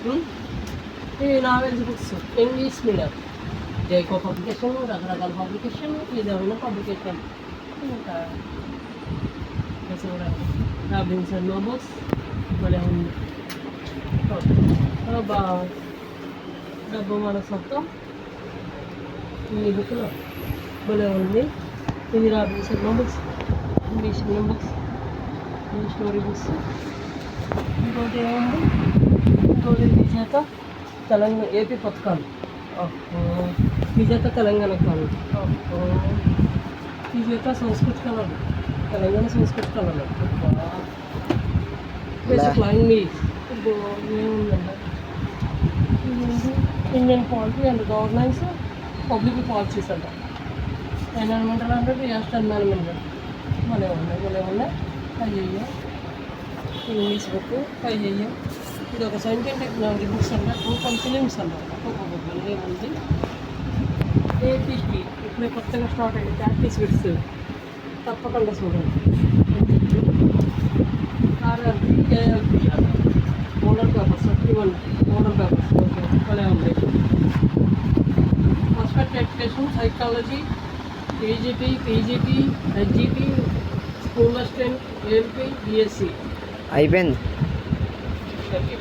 ఈ novels books English medium Jaico publication, రకరకాల publication, విధమైన పబ్లికేషన్. ఇంకా చూడండి రాబిన్సన్ నోబుక్స్ భలే ఉంది. డబ్బు మన సొంతం ఈ బుక్లో భలే ఉంది. ఇది రాబిన్సన్ నోబుక్స్ ఇంగ్లీష్ మీడియం బుక్స్, ఈ స్టోరీ బుక్స్. ఇంకోటి ఏముంది, ఇంకోటి విజేత తెలంగాణ ఏపీ పథకాలు, విజేత తెలంగాణ కళలు, విజేత సంస్కృతి కళలు, తెలంగాణ సంస్కృతి కళలు, బేసిక్ లాంగ్వేజ్. ఏముందండి, Indian polity and governance, public policies అంట, ఎన్విరాన్మెంటల్ అంటే రియాస్ట్ ఎన్విరాన్మెంట్. భలే ఉన్నాయి. అయ్యయ్యో ఇంగ్లీష్ బుక్ అయ్యయ్యో. ఇది ఒక సైన్స్ అండ్ టెక్నాలజీ బుక్స్ అంట, 2 ఫిలిమ్స్ అంట. ఏముంది, ఏపీటీ ఇప్పుడే కొత్తగా స్టార్ట్ అయ్యింది, ప్రాక్టీస్ బిట్స్ తప్పకుండా చూడండి. RRP, ALP model papers, 31 model papers భలే ఉంది. Perspective education, psychology, PGT, HGT, school assistant, ALP, BSc అయిపోయింది. ఓకే.